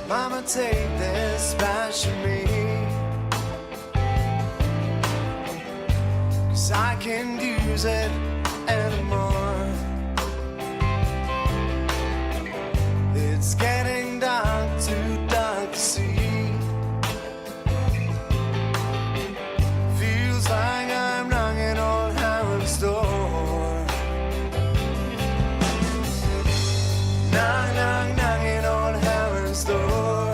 Mama, take this bash from me, 'cause I can't use it anymore. It's getting dark, too dark to see. Feels like I'm knocking on heaven's door. Knock, knock, knocking on heaven's door.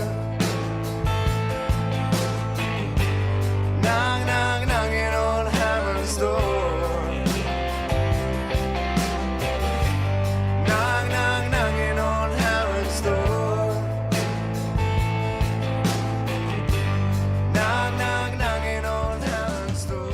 Knock, knock, knocking on heaven's door. Knock, knock, knocking on heaven's door. Knock, knock, knocking on heaven's door.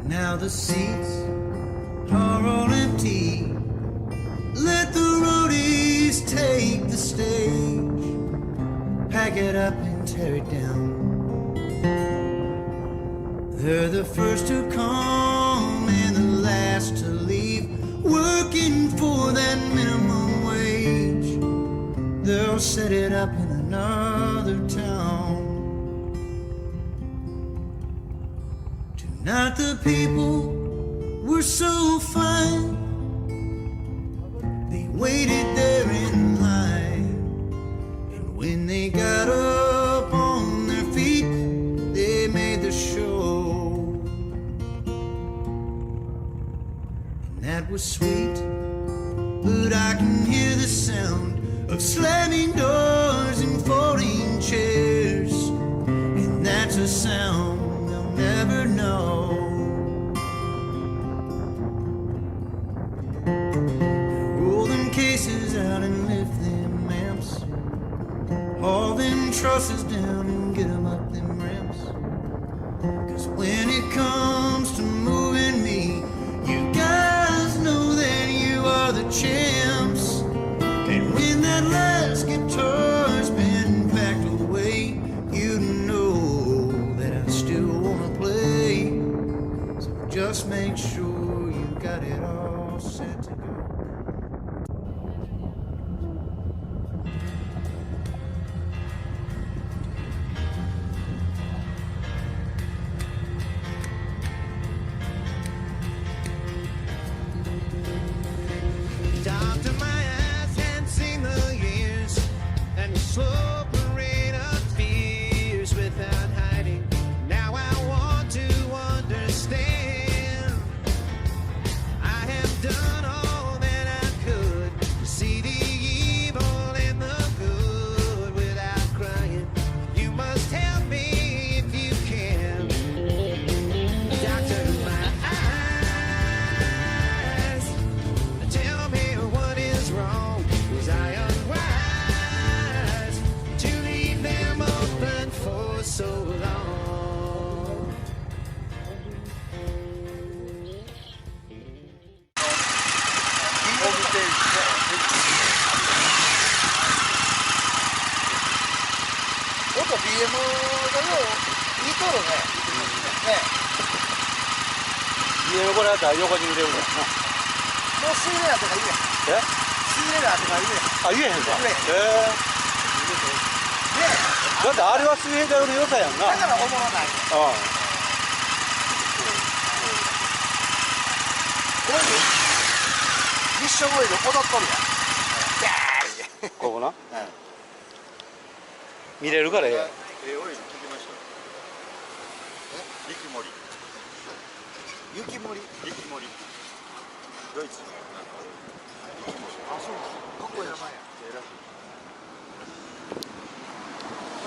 Now the seats are all empty. Let the roadies take the stage. Pack it up and tear it down. They're the first to come and the last to leave, working for that minimum wage. They'll set it up in another town. Not the people were so fine. They waited there in line, and when they got up on their feet, they made the show. And that was sweet, but I can hear the sound of slamming doors and folding chairs, and that's a sound they'll never know. Roll them cases out and lift them amps, haul them trusses down and get them up them ramps. 'Cause when it comes to moving me, you guys know that you are the champs. And when that last guitar's been packed away, you know that I still wanna play. So just make sure you got it all set to go. Down to my eyes and seen the years and the slow parade of fears without hiding. Now I want to understand. I have done all that I could to see the evil and the good without crying. You must help me if you can. Doctor, my eyes, tell me what is wrong. Was I unwise to leave them open for so long? 「CM がよういいとるね。CM これやったら横に売れるんだよな。もう仕入れなんてか言え。仕入れなんてか言え。言えへんか。ねだってあれは水平体の良さやんな。だからおもろない。ミッションオイル踊っとるやん。ここな。見れるからええやん。オイル聞きました。雪森。雪森。雪森。ドイツのあ、そうかっこいい名前や。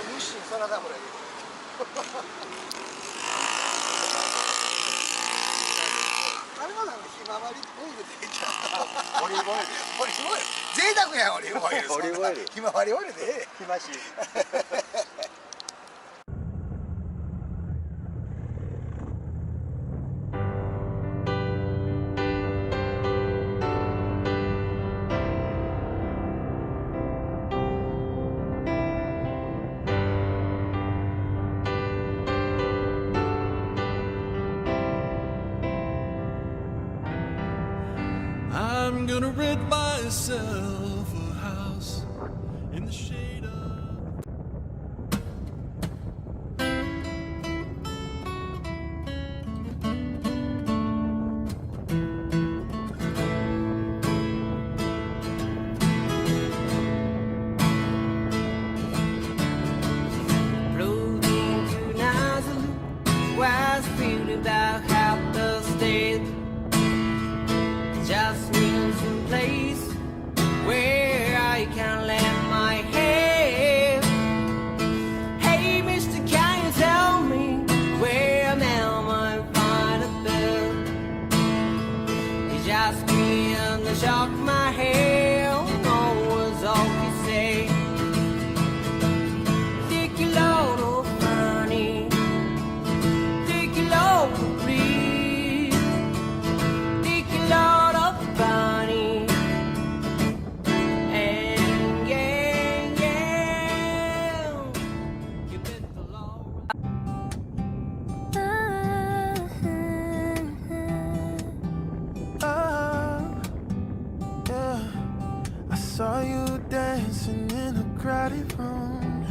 日清サラダ油入れる。あれはなんかひまわりオイルでいいじゃん。オリーブオイル。オリーブオイル。贅沢やんオリーブオイル。オリーブオイル。ひまわりオイルでええ。ひまし。I'm gonna rent myself a house in the shade of Rode into Nazareth, was filled about half the state. Just needs a place where I can lay my head. Hey, mister, can you tell me where now I find a bed? He just grinned and shook my head. No was all he said. Take your load of money, take your load of breeze, take your load of bunny, and yeah, you bet the law. yeah. I saw you dancing in a crowded room.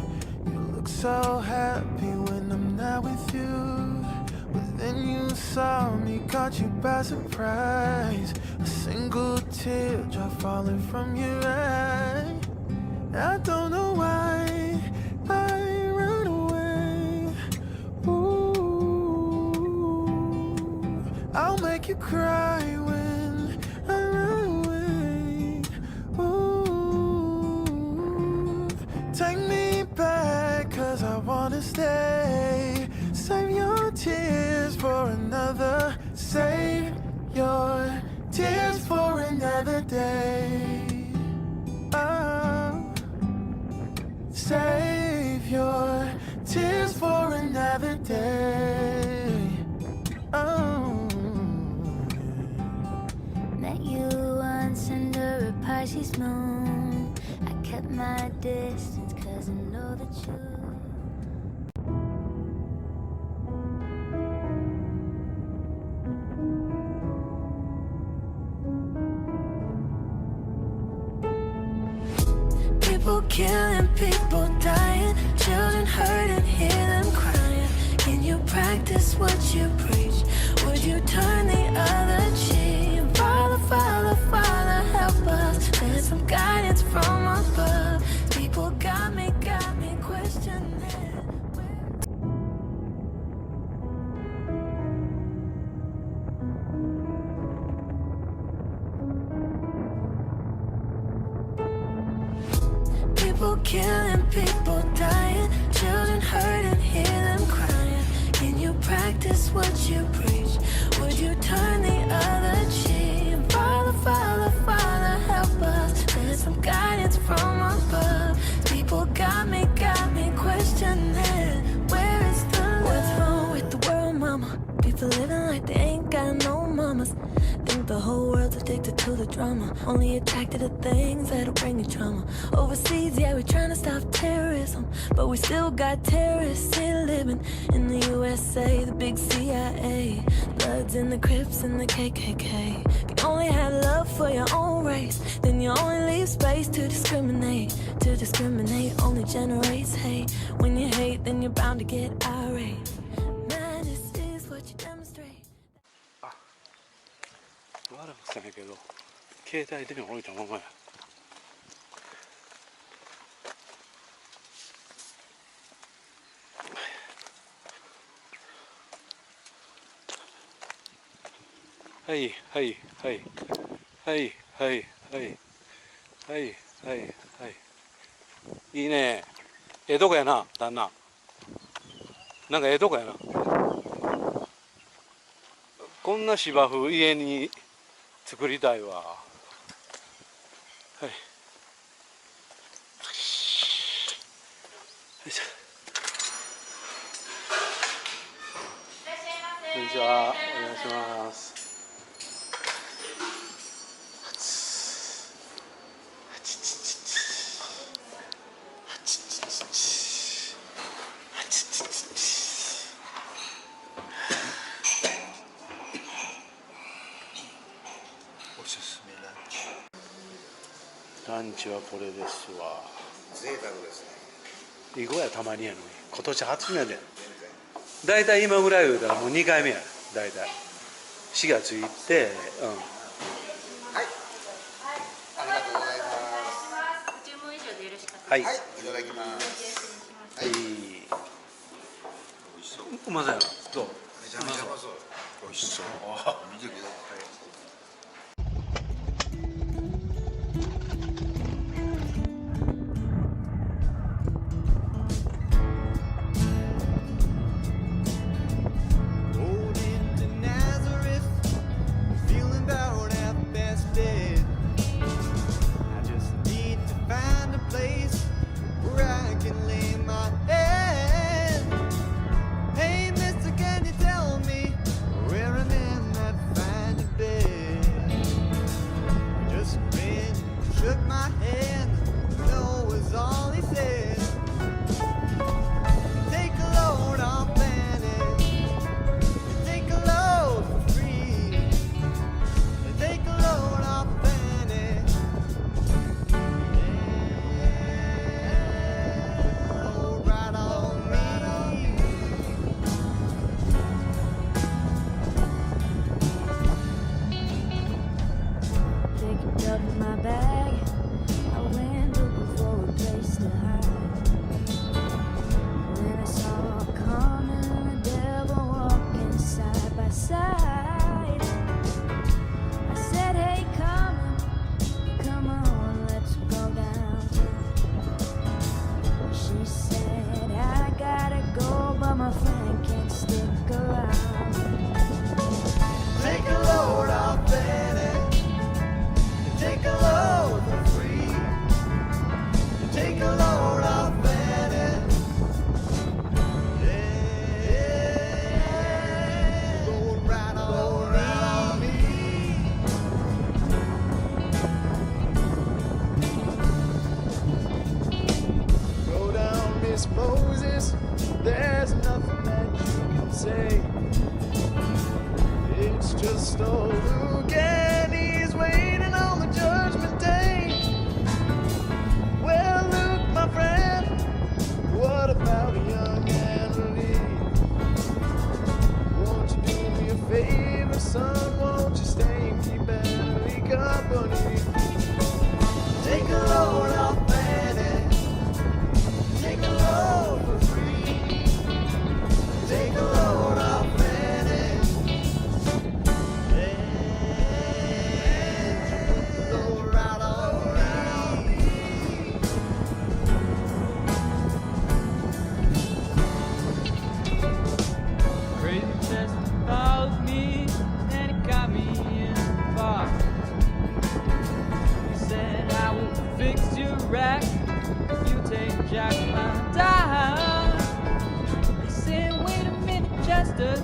You look so happy when I'm not with you. But then you saw me, caught you by surprise. A single teardrop falling from your eye. I don't know why I ran away. Ooh, I'll make you cry when I run away. Ooh, take me back, 'cause I wanna stay. Save your tears for another. Save your tears for another day. Oh, save your tears for another day. Oh, Met you once under a Pisces moon. I kept my distance 'cause I know that you. People killing, people dying, children hurting, hear them crying. Can you practice what you preach? Would you turn the other cheek? Father, Father, Father, help us. Send some guidance from above. People got me questioning. People killing, people dying, children hurting, hear them crying. Can you practice what you preach? Would you turn the other cheek? Father, Father, Father, help us. Send some guidance from above. People got me questioning. Where is the love? What's wrong with the world, mama? People living like they ain't got no mamas. Think the whole world's a addicted to the drama, only attracted to things that'll bring you trauma. Overseas, yeah, we're trying to stop terrorism, but we still got terrorists here living in the USA, the big CIA. Bloods and the Crips and the KKK. If you only had love for your own race, then you only leave space to discriminate. To discriminate only generates hate. When you hate, then you're bound to get irate. Madness is what you demonstrate. 悪くせんけど携帯電話置いたままや。はいはいはいはいはいはいはいはいはいいいね。ええとこやな旦那。なんかええとこやな。こんな芝生家に作りたいわ。はい。よいしょ。こんにちは。お願いします。ランチはこれですわ。贅沢ですね。いくやたまにやのに今年初めでだいたい今ぐらい言うたらもう2回目やだいたい4月行って、はい。ありがとうございます。注文以上でよろしかったはい、はい、いただきます。はい、美味しそう。うまそうやな。どう？めちゃめちゃうまそう。美味しそう。見てください。There's nothing that you can say. It's just a look and he's waiting on the judgment day. Well, look, my friend, what about young Annalie? Won't you do me a favor, son? Won't you stay and keep Annalie company? Take a load off Annie. Take a load for free. Take a load off Annie. And you load right on me. Crazy just followed me and it got me in the bar. He said I will fix your rack if you take Jack my dime. I said wait a minute, Chester.